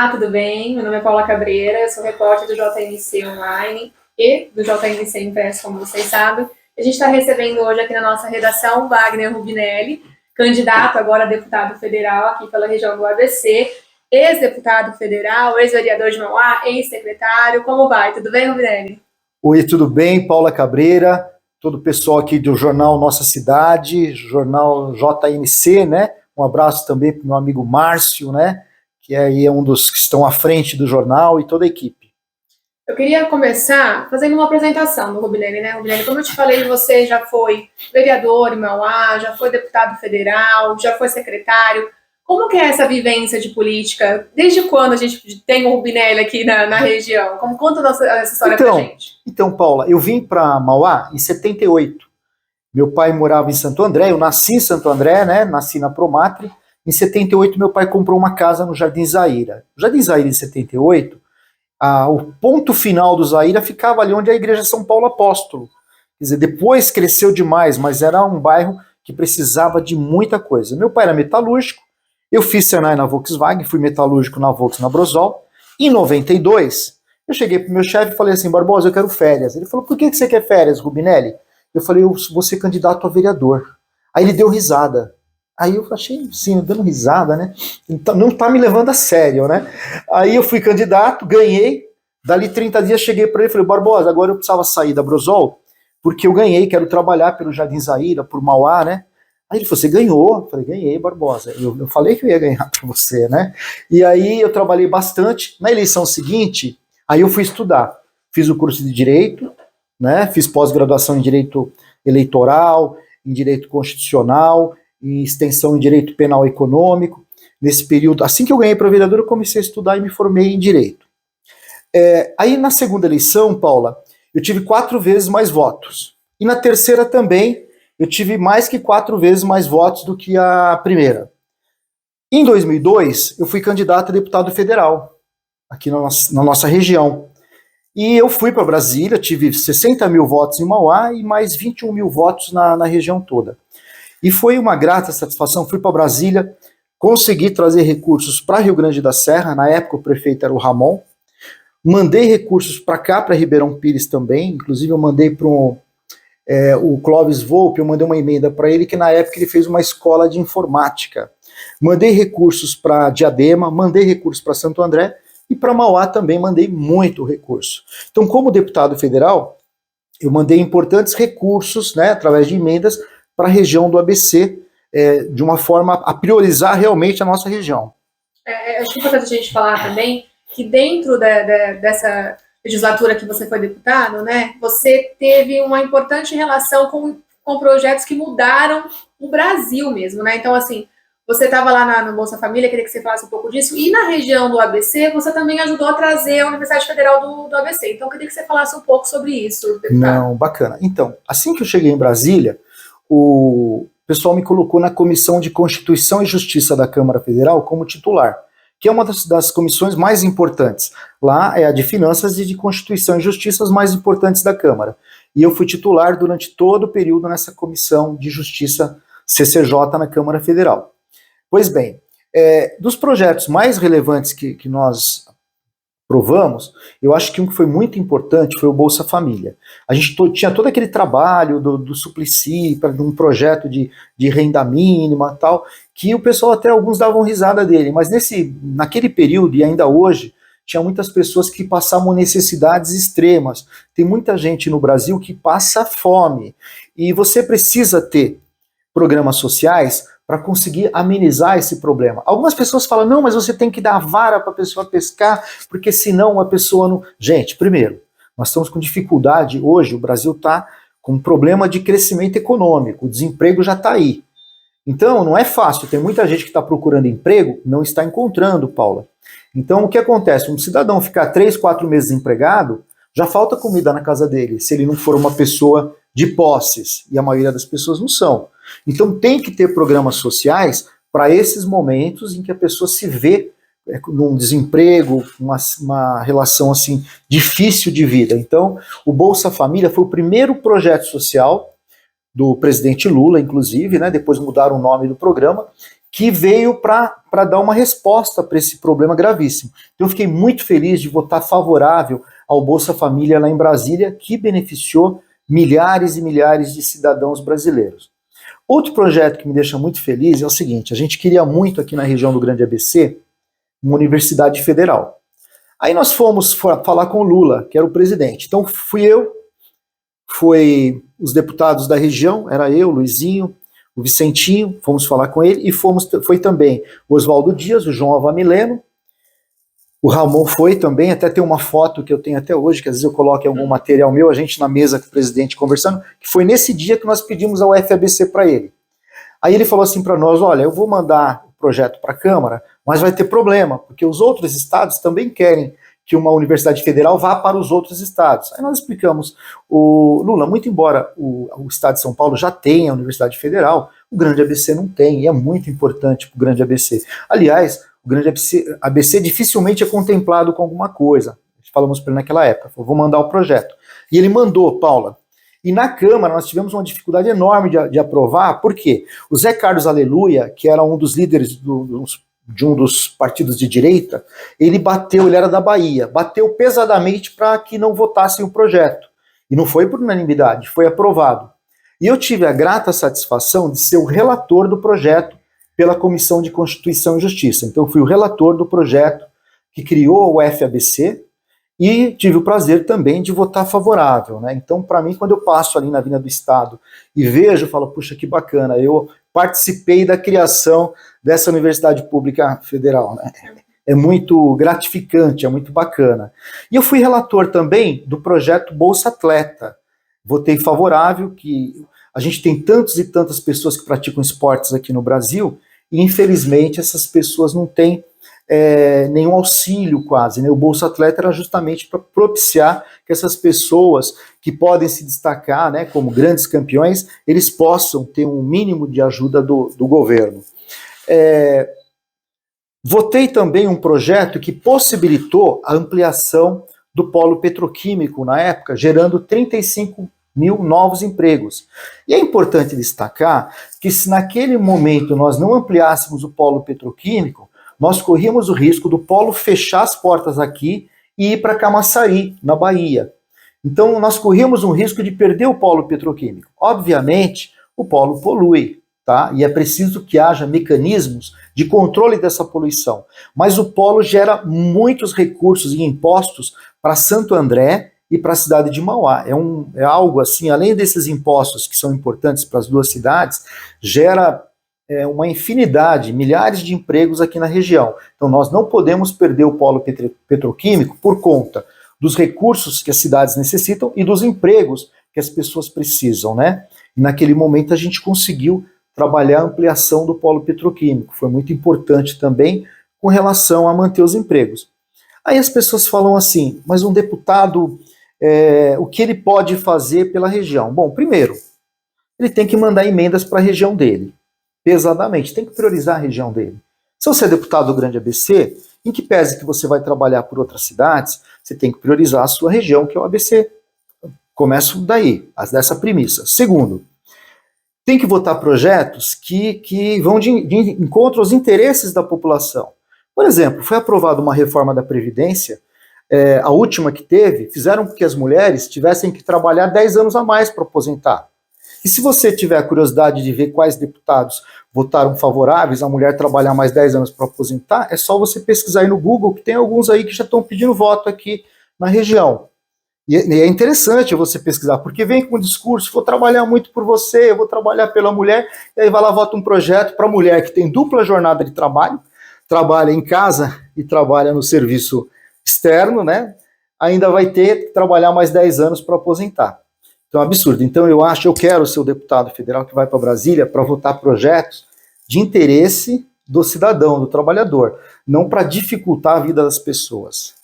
Olá, tudo bem? Meu nome é Paula Cabreira, eu sou repórter do JMC Online e do JMC Impresso, como vocês sabem. A gente está recebendo hoje aqui na nossa redação Wagner Rubinelli, candidato agora a deputado federal aqui pela região do ABC, ex-deputado federal, ex-vereador de Mauá, ex-secretário. Como vai? Tudo bem, Rubinelli? Oi, tudo bem? Paula Cabreira, todo o pessoal aqui do jornal Nossa Cidade, jornal JMC, né? Um abraço também para o meu amigo Márcio, né? Que aí é um dos que estão à frente do jornal e toda a equipe. Eu queria começar fazendo uma apresentação do Rubinelli, né, Rubinelli? Como eu te falei, você já foi vereador em Mauá, já foi deputado federal, já foi secretário. Como que é essa vivência de política? Desde quando a gente tem o Rubinelli aqui na região? Conta essa história pra gente. Então, Paula, eu vim para Mauá em 78. Meu pai morava em Santo André, eu nasci em Santo André, né? Nasci na Promatre. Em 78, meu pai comprou uma casa no Jardim Zaira. O Jardim Zaira, em 78, o ponto final do Zaira ficava ali onde é a Igreja São Paulo Apóstolo. Quer dizer, depois cresceu demais, mas era um bairro que precisava de muita coisa. Meu pai era metalúrgico, eu fiz Senai na Volkswagen, fui metalúrgico na Volkswagen, na Brosol. Em 92, eu cheguei pro meu chefe e falei assim: Barbosa, eu quero férias. Ele falou: por que você quer férias, Rubinelli? Eu falei: eu vou ser candidato a vereador. Aí ele deu risada. Aí eu achei, sim, dando risada, né? Então, não tá me levando a sério, né? Aí eu fui candidato, ganhei. Dali 30 dias cheguei para ele e falei: Barbosa, agora eu precisava sair da Brosol, porque eu ganhei, quero trabalhar pelo Jardim Zaira, por Mauá, né? Aí ele falou: você ganhou? Eu falei: ganhei, Barbosa. Eu falei que eu ia ganhar para você, né? E aí eu trabalhei bastante. Na eleição seguinte, aí eu fui estudar. Fiz o curso de Direito, né? Fiz pós-graduação em Direito Eleitoral, em Direito Constitucional, em extensão em Direito Penal Econômico. Nesse período, assim que eu ganhei para vereador, eu comecei a estudar e me formei em Direito. Aí na segunda eleição, Paula, eu tive 4 vezes mais votos. E na terceira também, eu tive mais que 4 vezes mais votos do que a primeira. Em 2002, eu fui candidato a deputado federal, aqui na nossa região. E eu fui para Brasília, tive 60 mil votos em Mauá e mais 21 mil votos na região toda. E foi uma grata satisfação, fui para Brasília, consegui trazer recursos para Rio Grande da Serra, na época o prefeito era o Ramon, mandei recursos para cá, para Ribeirão Pires também, inclusive eu mandei para o Clóvis Volpe, eu mandei uma emenda para ele, que na época ele fez uma escola de informática. Mandei recursos para Diadema, mandei recursos para Santo André, e para Mauá também mandei muito recurso. Então, como deputado federal, eu mandei importantes recursos, né, através de emendas, para a região do ABC, de uma forma a priorizar realmente a nossa região. Acho que é importante a gente falar também que dentro dessa legislatura que você foi deputado, né, você teve uma importante relação com projetos que mudaram o Brasil mesmo, né? Então, assim, você estava lá no Bolsa Família, queria que você falasse um pouco disso, e na região do ABC você também ajudou a trazer a Universidade Federal do ABC. Então, eu queria que você falasse um pouco sobre isso, deputado. Não, bacana. Então, assim que eu cheguei em Brasília, o pessoal me colocou na Comissão de Constituição e Justiça da Câmara Federal como titular, que é uma das comissões mais importantes. Lá é a de Finanças e de Constituição e Justiça, as mais importantes da Câmara. E eu fui titular durante todo o período nessa Comissão de Justiça CCJ na Câmara Federal. Pois bem, dos projetos mais relevantes que nós provamos, eu acho que um que foi muito importante foi o Bolsa Família. A gente tinha todo aquele trabalho do Suplicy, de um projeto de renda mínima e tal, que o pessoal até alguns davam risada dele, mas naquele período e ainda hoje, tinha muitas pessoas que passavam necessidades extremas. Tem muita gente no Brasil que passa fome, e você precisa ter programas sociais para conseguir amenizar esse problema. Algumas pessoas falam: não, mas você tem que dar a vara para a pessoa pescar, porque senão a pessoa não... Gente, primeiro, nós estamos com dificuldade hoje, o Brasil está com um problema de crescimento econômico, o desemprego já está aí. Então, não é fácil, tem muita gente que está procurando emprego, não está encontrando, Paula. Então, o que acontece? Um cidadão ficar 3, 4 meses desempregado, já falta comida na casa dele, se ele não for uma pessoa de posses, e a maioria das pessoas não são. Então tem que ter programas sociais para esses momentos em que a pessoa se vê num desemprego, uma relação assim difícil de vida. Então o Bolsa Família foi o primeiro projeto social do presidente Lula, inclusive, né? Depois mudaram o nome do programa, que veio para dar uma resposta para esse problema gravíssimo. Então eu fiquei muito feliz de votar favorável ao Bolsa Família lá em Brasília, que beneficiou milhares e milhares de cidadãos brasileiros. Outro projeto que me deixa muito feliz é o seguinte: a gente queria muito aqui na região do Grande ABC uma universidade federal. Aí nós fomos falar com o Lula, que era o presidente. Então foi os deputados da região, era eu, Luizinho, o Vicentinho, fomos falar com ele, e foi também o Oswaldo Dias, o João Avamileno, o Ramon foi também, até tem uma foto que eu tenho até hoje, que às vezes eu coloco em algum material meu, a gente na mesa com o presidente conversando, que foi nesse dia que nós pedimos ao FABC para ele. Aí ele falou assim para nós: olha, eu vou mandar o projeto para a Câmara, mas vai ter problema, porque os outros estados também querem que uma universidade federal vá para os outros estados. Aí nós explicamos: o Lula, muito embora o estado de São Paulo já tenha a universidade federal, o Grande ABC não tem, e é muito importante para o Grande ABC. Aliás, o Grande ABC dificilmente é contemplado com alguma coisa. Falamos para ele naquela época, falou: vou mandar o projeto. E ele mandou, Paula. E na Câmara nós tivemos uma dificuldade enorme de aprovar, por quê? O Zé Carlos Aleluia, que era um dos líderes de um dos partidos de direita, ele era da Bahia, bateu pesadamente para que não votassem o projeto. E não foi por unanimidade, foi aprovado. E eu tive a grata satisfação de ser o relator do projeto pela Comissão de Constituição e Justiça. Então eu fui o relator do projeto que criou o FABC, e tive o prazer também de votar favorável, né? Então, para mim, quando eu passo ali na Avenida do Estado e vejo, eu falo: puxa, que bacana, eu participei da criação dessa Universidade Pública Federal, né? É muito gratificante, é muito bacana. E eu fui relator também do projeto Bolsa Atleta. Votei favorável, que a gente tem tantos e tantas pessoas que praticam esportes aqui no Brasil, e infelizmente essas pessoas não têm nenhum auxílio quase, né? O Bolsa Atleta era justamente para propiciar que essas pessoas que podem se destacar, né, como grandes campeões, eles possam ter um mínimo de ajuda do governo. Votei também um projeto que possibilitou a ampliação do polo petroquímico na época, gerando 35 mil novos empregos. E é importante destacar que se naquele momento nós não ampliássemos o polo petroquímico, nós corríamos o risco do polo fechar as portas aqui e ir para Camaçari, na Bahia. Então, nós corríamos um risco de perder o polo petroquímico. Obviamente, o polo polui, tá? E é preciso que haja mecanismos de controle dessa poluição. Mas o polo gera muitos recursos e impostos para Santo André e para a cidade de Mauá. É algo assim, além desses impostos que são importantes para as duas cidades, gera uma infinidade, milhares de empregos aqui na região. Então nós não podemos perder o polo petroquímico por conta dos recursos que as cidades necessitam e dos empregos que as pessoas precisam, né? E naquele momento a gente conseguiu trabalhar a ampliação do polo petroquímico. Foi muito importante também com relação a manter os empregos. Aí as pessoas falam assim: mas um deputado, o que ele pode fazer pela região? Bom, primeiro, ele tem que mandar emendas para a região dele. Pesadamente, tem que priorizar a região dele. Se você é deputado do Grande ABC, em que pese que você vai trabalhar por outras cidades, você tem que priorizar a sua região, que é o ABC. Começo daí, dessa premissa. Segundo, tem que votar projetos que vão de encontro aos interesses da população. Por exemplo, foi aprovada uma reforma da Previdência, a última que teve, fizeram com que as mulheres tivessem que trabalhar 10 anos a mais para aposentar. E se você tiver a curiosidade de ver quais deputados votaram favoráveis a mulher trabalhar mais 10 anos para aposentar, é só você pesquisar aí no Google, que tem alguns aí que já estão pedindo voto aqui na região. E é interessante você pesquisar, porque vem com o discurso: vou trabalhar muito por você, eu vou trabalhar pela mulher, e aí vai lá, vota um projeto para a mulher que tem dupla jornada de trabalho, trabalha em casa e trabalha no serviço externo, né? Ainda vai ter que trabalhar mais 10 anos para aposentar. Então é um absurdo. Então eu quero ser o deputado federal que vai para Brasília para votar projetos de interesse do cidadão, do trabalhador, não para dificultar a vida das pessoas.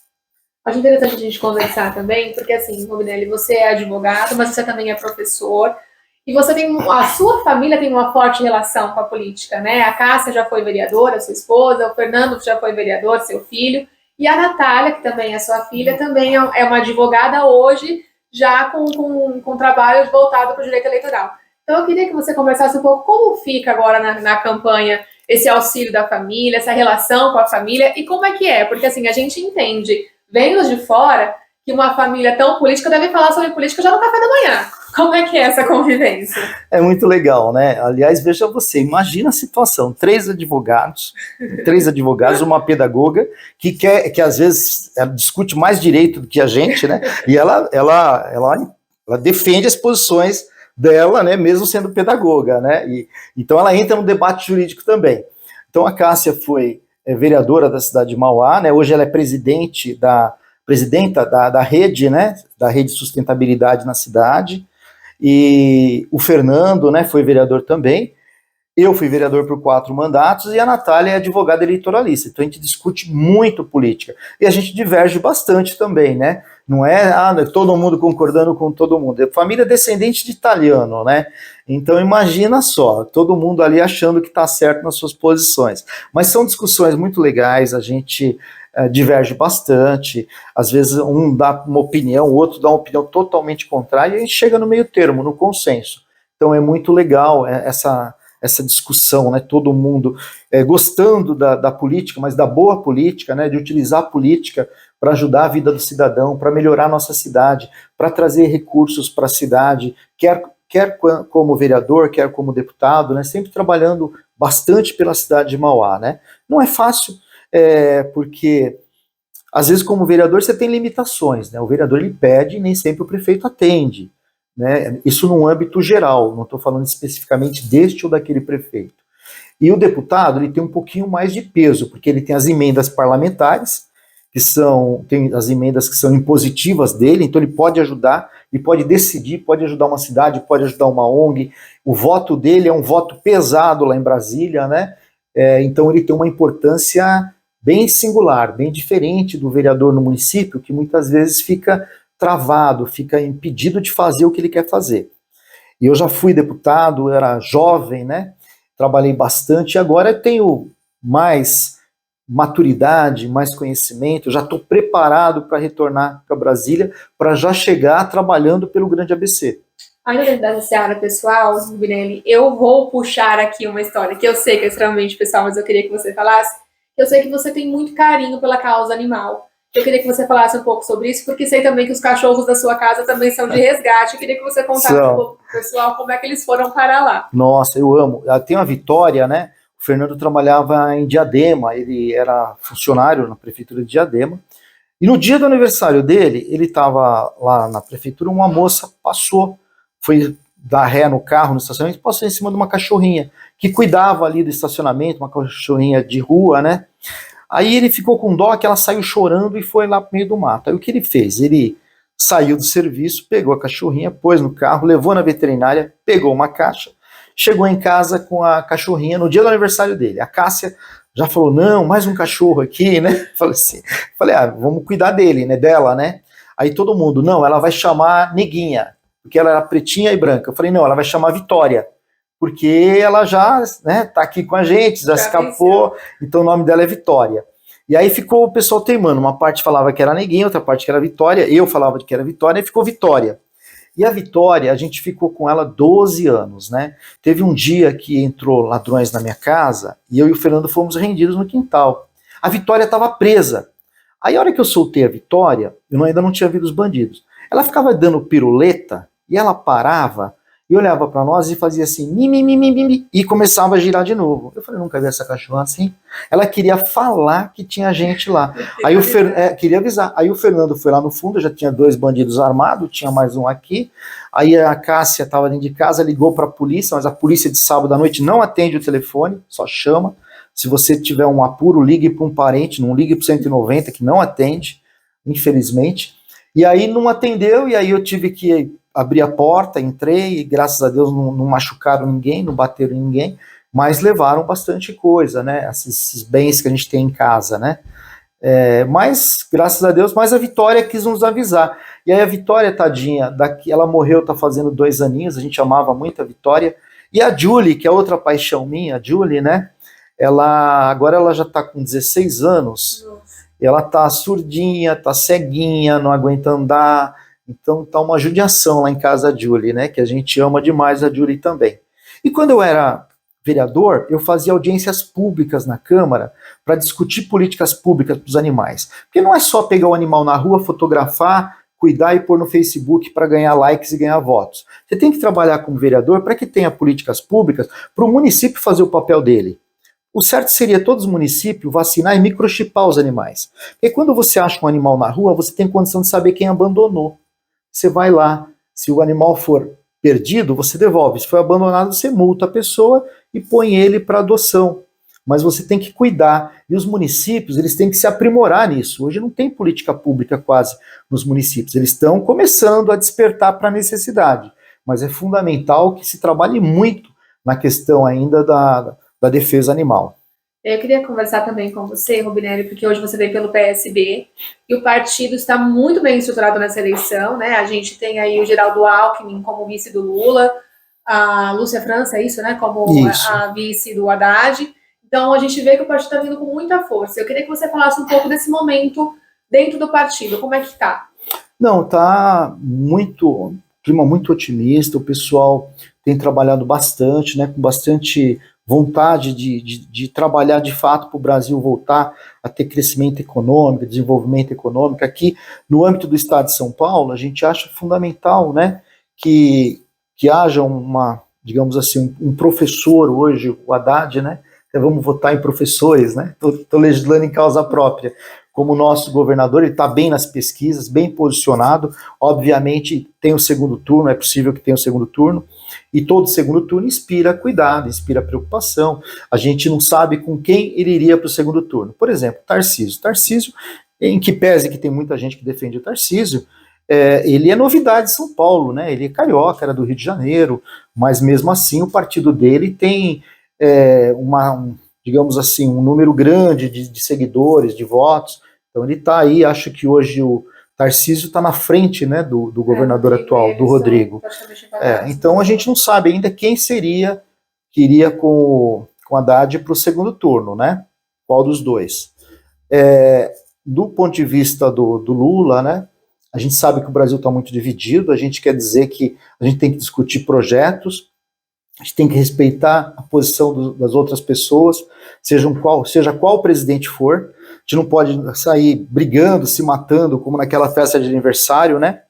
Acho interessante a gente conversar também, porque assim, Robinelli, você é advogado, mas você também é professor, e a sua família tem uma forte relação com a política, né? A Cássia já foi vereadora, sua esposa, o Fernando já foi vereador, seu filho, e a Natália, que também é sua filha, também é uma advogada hoje, já com trabalho voltado para o direito eleitoral. Então eu queria que você conversasse um pouco como fica agora na campanha esse auxílio da família, essa relação com a família, e como é que é? Porque assim, a gente entende, vendo de fora, que uma família tão política deve falar sobre política já no café da manhã. Como é que é essa convivência? É muito legal, né? Aliás, veja você, imagina a situação, três advogados, uma pedagoga, que às vezes ela discute mais direito do que a gente, né? E ela defende as posições dela, né? Mesmo sendo pedagoga, né? Então ela entra no debate jurídico também. Então a Cássia foi vereadora da cidade de Mauá, né? Hoje ela é presidenta da rede, né? Da rede de sustentabilidade na cidade. E o Fernando, né, foi vereador também, eu fui vereador por 4 mandatos, e a Natália é advogada eleitoralista, então a gente discute muito política, e a gente diverge bastante também, né, não é todo mundo concordando com todo mundo, é família descendente de italiano, né, então imagina só, todo mundo ali achando que está certo nas suas posições, mas são discussões muito legais, a gente diverge bastante, às vezes um dá uma opinião, o outro dá uma opinião totalmente contrária, e a gente chega no meio termo, no consenso. Então é muito legal essa discussão, né, todo mundo gostando da política, mas da boa política, né, de utilizar a política para ajudar a vida do cidadão, para melhorar a nossa cidade, para trazer recursos para a cidade, quer como vereador, quer como deputado, né, sempre trabalhando bastante pela cidade de Mauá, né. Não é fácil, porque às vezes como vereador você tem limitações, né? O vereador ele pede e nem sempre o prefeito atende, né? Isso num âmbito geral, não estou falando especificamente deste ou daquele prefeito. E o deputado ele tem um pouquinho mais de peso, porque ele tem as emendas parlamentares, tem as emendas que são impositivas dele, então ele pode ajudar, ele pode decidir, pode ajudar uma cidade, pode ajudar uma ONG, o voto dele é um voto pesado lá em Brasília, né? Então ele tem uma importância bem singular, bem diferente do vereador no município, que muitas vezes fica travado, fica impedido de fazer o que ele quer fazer. E eu já fui deputado, era jovem, né? Trabalhei bastante, e agora eu tenho mais maturidade, mais conhecimento, já estou preparado para retornar para Brasília, para já chegar trabalhando pelo Grande ABC. Ainda dentro da seara pessoal, Guilherme, eu vou puxar aqui uma história que eu sei que é extremamente pessoal, mas eu queria que você falasse. Eu sei que você tem muito carinho pela causa animal. Eu queria que você falasse um pouco sobre isso, porque sei também que os cachorros da sua casa também são de resgate. Eu queria que você contasse um pouco pro pessoal como é que eles foram parar lá. Nossa, eu amo. Tem a Vitória, né? O Fernando trabalhava em Diadema, ele era funcionário na prefeitura de Diadema. E no dia do aniversário dele, ele estava lá na prefeitura, uma moça passou, foi dar ré no carro, no estacionamento, passou em cima de uma cachorrinha, que cuidava ali do estacionamento, uma cachorrinha de rua, né? Aí ele ficou com dó, que ela saiu chorando e foi lá pro meio do mato. Aí o que ele fez? Ele saiu do serviço, pegou a cachorrinha, pôs no carro, levou na veterinária, pegou uma caixa, chegou em casa com a cachorrinha no dia do aniversário dele. A Cássia já falou, não, mais um cachorro aqui, né? Falei, vamos cuidar dele, né? Dela, né? Aí todo mundo, não, ela vai chamar Neguinha, porque ela era pretinha e branca. Eu falei, não, ela vai chamar Vitória, porque ela já, né, tá aqui com a gente, já escapou, então o nome dela é Vitória. E aí ficou o pessoal teimando, uma parte falava que era Neguinha, outra parte que era Vitória, eu falava que era Vitória, e ficou Vitória. E a Vitória, a gente ficou com ela 12 anos, né? Teve um dia que entrou ladrões na minha casa, e eu e o Fernando fomos rendidos no quintal. A Vitória estava presa. Aí a hora que eu soltei a Vitória, eu ainda não tinha visto os bandidos. Ela ficava dando piruleta, e ela parava, e olhava para nós e fazia assim, mi, e começava a girar de novo. Eu falei, nunca vi essa cachorra assim. Ela queria falar que tinha gente lá. Aí queria avisar. Aí o Fernando foi lá no fundo, já tinha 2 bandidos armados, tinha mais um aqui. Aí a Cássia estava dentro de casa, ligou para a polícia, mas a polícia de sábado à noite não atende o telefone, só chama. Se você tiver um apuro, ligue para um parente, não ligue para o 190, que não atende, infelizmente. E aí não atendeu, e aí eu tive que abri a porta, entrei, e graças a Deus não machucaram ninguém, não bateram ninguém, mas levaram bastante coisa, né, esses bens que a gente tem em casa, né, mas graças a Deus, mas a Vitória quis nos avisar, e aí a Vitória, tadinha, ela morreu, tá fazendo 2 aninhos, a gente amava muito a Vitória, e a Julie, que é outra paixão minha, a Julie, né, agora ela já tá com 16 anos, ela tá surdinha, tá ceguinha, não aguenta andar. Então tá uma judiação lá em casa da Julie, né? Que a gente ama demais a Julie também. E quando eu era vereador, eu fazia audiências públicas na Câmara para discutir políticas públicas para os animais. Porque não é só pegar o animal na rua, fotografar, cuidar e pôr no Facebook para ganhar likes e ganhar votos. Você tem que trabalhar como vereador para que tenha políticas públicas para o município fazer o papel dele. O certo seria todos os municípios vacinar e microchipar os animais. Porque quando você acha um animal na rua, você tem condição de saber quem abandonou. Você vai lá, se o animal for perdido, você devolve. Se foi abandonado, você multa a pessoa e põe ele para adoção. Mas você tem que cuidar. E os municípios, eles têm que se aprimorar nisso. Hoje não tem política pública quase nos municípios. Eles estão começando a despertar para a necessidade. Mas é fundamental que se trabalhe muito na questão ainda da defesa animal. Eu queria conversar também com você, Rubinelli, porque hoje você vem pelo PSB e o partido está muito bem estruturado nessa eleição, né? A gente tem aí o Geraldo Alckmin como vice do Lula, a Lúcia França, é isso, né? Como Isso. a vice do Haddad. Então a gente vê que o partido está vindo com muita força. Eu queria que você falasse um pouco desse momento dentro do partido, como é que está? Não, tá muito, clima muito otimista, o pessoal tem trabalhado bastante, né, com bastante vontade de trabalhar de fato para o Brasil voltar a ter crescimento econômico, desenvolvimento econômico. Aqui, no âmbito do Estado de São Paulo, a gente acha fundamental, né, que haja digamos assim, um professor hoje, o Haddad, né, vamos votar em professores, né, estou legislando em causa própria, como o nosso governador, ele está bem nas pesquisas, bem posicionado, obviamente tem o segundo turno, é possível que tenha o segundo turno, e todo segundo turno inspira cuidado, inspira preocupação. A gente não sabe com quem ele iria para o segundo turno. Por exemplo, Tarcísio. Tarcísio, em que pese que tem muita gente que defende o Tarcísio, ele é novidade de São Paulo, né? Ele é carioca, era do Rio de Janeiro, mas mesmo assim o partido dele tem digamos assim, um número grande de seguidores, de votos. Então ele está aí, acho que hoje o Tarcísio está na frente, né, do governador atual, do Rodrigo. Então a gente não sabe ainda quem seria que iria com Haddad para o segundo turno, né? Qual dos dois? Do ponto de vista do Lula, né? A gente sabe que o Brasil está muito dividido, a gente quer dizer que a gente tem que discutir projetos, a gente tem que respeitar a posição das outras pessoas, seja qual presidente for. A gente não pode sair brigando, se matando, como naquela festa de aniversário, né?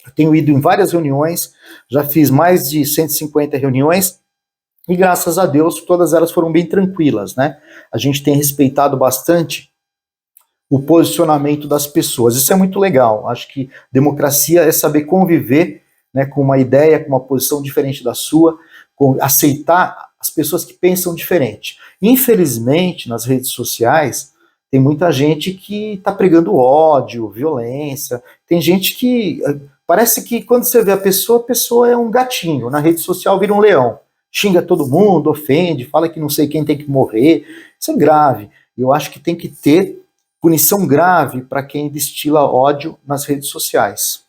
Eu tenho ido em várias reuniões, já fiz mais de 150 reuniões, e graças a Deus todas elas foram bem tranquilas, né? A gente tem respeitado bastante o posicionamento das pessoas. Isso é muito legal. Acho que democracia é saber conviver, né, com uma ideia, com uma posição diferente da sua, aceitar as pessoas que pensam diferente. Infelizmente, nas redes sociais, tem muita gente que está pregando ódio, violência. Tem gente que parece que quando você vê a pessoa é um gatinho. Na rede social vira um leão. Xinga todo mundo, ofende, fala que não sei quem tem que morrer. Isso é grave. Eu acho que tem que ter punição grave para quem destila ódio nas redes sociais.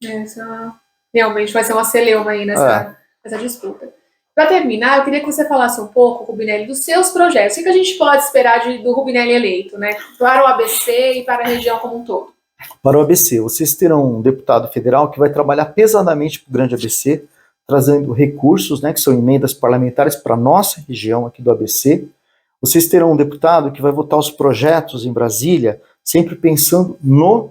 Essa realmente vai ser uma celeuma aí nessa disputa. Para terminar, eu queria que você falasse um pouco, Rubinelli, dos seus projetos. O que a gente pode esperar do Rubinelli eleito, né? Para o ABC e para a região como um todo? Para o ABC, vocês terão um deputado federal que vai trabalhar pesadamente para o grande ABC, trazendo recursos, né, que são emendas parlamentares para a nossa região aqui do ABC. Vocês terão um deputado que vai votar os projetos em Brasília, sempre pensando no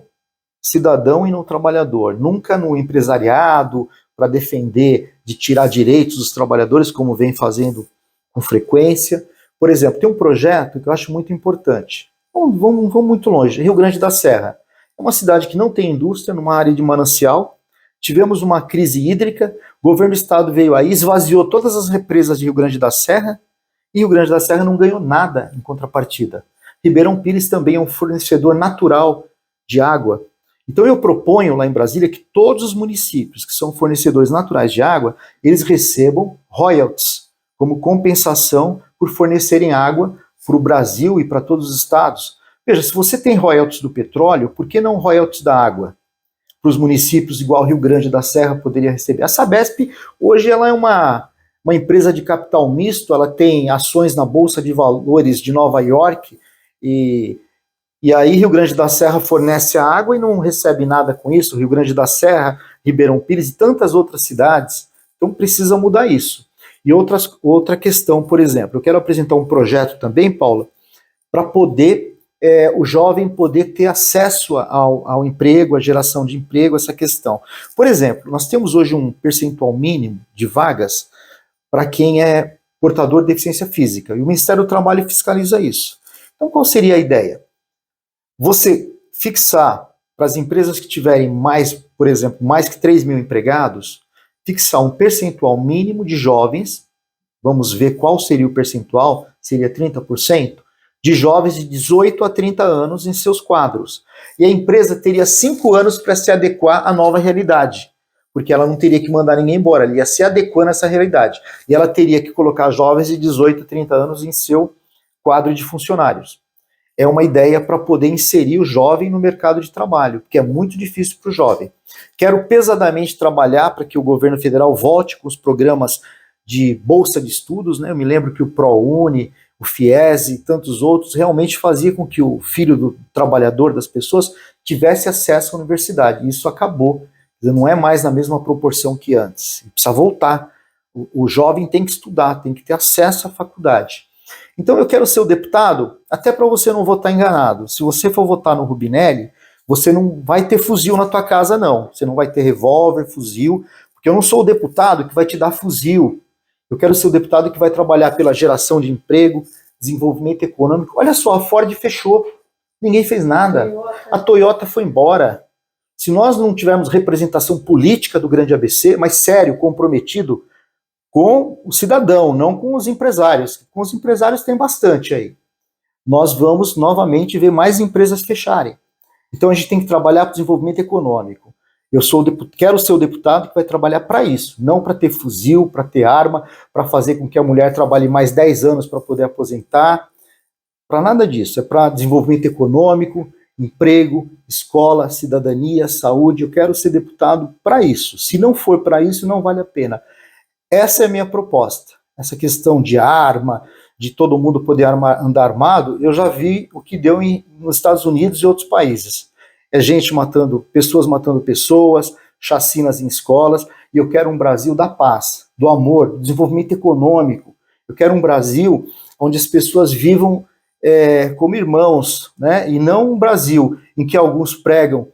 cidadão e no trabalhador, nunca no empresariado, para defender de tirar direitos dos trabalhadores, como vem fazendo com frequência. Por exemplo, tem um projeto que eu acho muito importante. Vamos muito longe. Rio Grande da Serra. É uma cidade que não tem indústria, numa área de manancial. Tivemos uma crise hídrica, o governo do estado veio aí, esvaziou todas as represas de Rio Grande da Serra, e Rio Grande da Serra não ganhou nada em contrapartida. Ribeirão Pires também é um fornecedor natural de água. Então eu proponho lá em Brasília que todos os municípios que são fornecedores naturais de água, eles recebam royalties como compensação por fornecerem água para o Brasil e para todos os estados. Veja, se você tem royalties do petróleo, por que não royalties da água? Para os municípios igual Rio Grande da Serra poderia receber. A Sabesp, hoje, ela é uma empresa de capital misto, ela tem ações na Bolsa de Valores de Nova York, e aí Rio Grande da Serra fornece a água e não recebe nada com isso. Rio Grande da Serra, Ribeirão Pires e tantas outras cidades. Então precisa mudar isso. E outra questão, por exemplo, eu quero apresentar um projeto também, Paula, para poder o jovem poder ter acesso ao emprego, à geração de emprego, essa questão. Por exemplo, nós temos hoje um percentual mínimo de vagas para quem é portador de deficiência física, e o Ministério do Trabalho fiscaliza isso. Então, qual seria a ideia? Você fixar para as empresas que tiverem mais, por exemplo, mais que 3 mil empregados, fixar um percentual mínimo de jovens, vamos ver qual seria o percentual, seria 30%, de jovens de 18 a 30 anos em seus quadros. E a empresa teria 5 anos para se adequar à nova realidade, porque ela não teria que mandar ninguém embora, ela ia se adequando a essa realidade. E ela teria que colocar jovens de 18 a 30 anos em seu quadro de funcionários. É uma ideia para poder inserir o jovem no mercado de trabalho, que é muito difícil para o jovem. Quero pesadamente trabalhar para que o governo federal volte com os programas de bolsa de estudos, né? Eu me lembro que o ProUni, o FIES e tantos outros realmente fazia com que o filho do trabalhador, das pessoas, tivesse acesso à universidade. E isso acabou, não é mais na mesma proporção que antes. Precisa voltar. O jovem tem que estudar, tem que ter acesso à faculdade. Então eu quero ser o deputado, até para você não votar enganado. Se você for votar no Rubinelli, você não vai ter fuzil na tua casa, não. Você não vai ter revólver, fuzil, porque eu não sou o deputado que vai te dar fuzil. Eu quero ser o deputado que vai trabalhar pela geração de emprego, desenvolvimento econômico. Olha só, a Ford fechou, ninguém fez nada. A Toyota foi embora. Se nós não tivermos representação política do grande ABC, mas sério, comprometido com o cidadão, não com os empresários. Com os empresários tem bastante aí. Nós vamos novamente ver mais empresas fecharem. Então a gente tem que trabalhar para o desenvolvimento econômico. Quero ser o deputado que vai trabalhar para isso, não para ter fuzil, para ter arma, para fazer com que a mulher trabalhe mais 10 anos para poder aposentar. Para nada disso. É para desenvolvimento econômico, emprego, escola, cidadania, saúde. Eu quero ser deputado para isso. Se não for para isso, não vale a pena. Essa é a minha proposta. Essa questão de arma, de todo mundo poder andar armado, eu já vi o que deu nos Estados Unidos e outros países. É gente matando pessoas, chacinas em escolas, e eu quero um Brasil da paz, do amor, do desenvolvimento econômico. Eu quero um Brasil onde as pessoas vivam como irmãos, né? E não um Brasil em que alguns pregam,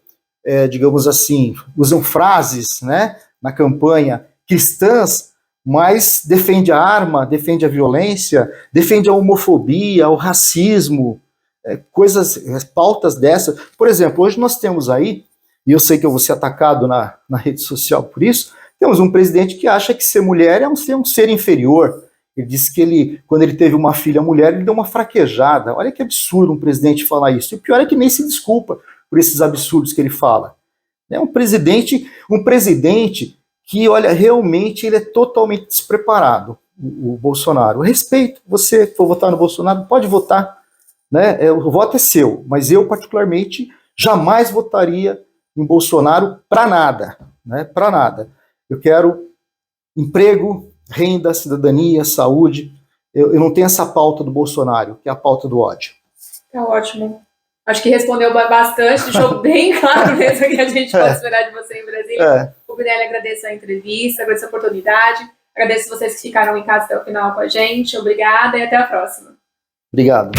digamos assim, usam frases, né, na campanha cristãs, mas defende a arma, defende a violência, defende a homofobia, o racismo, pautas dessas. Por exemplo, hoje nós temos aí, e eu sei que eu vou ser atacado na rede social por isso, temos um presidente que acha que ser mulher é um ser inferior. Ele disse que quando ele teve uma filha mulher, ele deu uma fraquejada. Olha que absurdo um presidente falar isso. E o pior é que nem se desculpa por esses absurdos que ele fala. É um presidente que, olha, realmente ele é totalmente despreparado, o Bolsonaro. Eu respeito, você for votar no Bolsonaro, pode votar, né? O voto é seu, mas eu, particularmente, jamais votaria em Bolsonaro para nada, né? Para nada. Eu quero emprego, renda, cidadania, saúde. Eu não tenho essa pauta do Bolsonaro, que é a pauta do ódio. Tá ótimo. Acho que respondeu bastante, deixou bem claro mesmo que a gente pode esperar de você em Brasília. Rubinelli, agradeço a entrevista, agradeço a oportunidade, agradeço vocês que ficaram em casa até o final com a gente. Obrigada e até a próxima. Obrigado.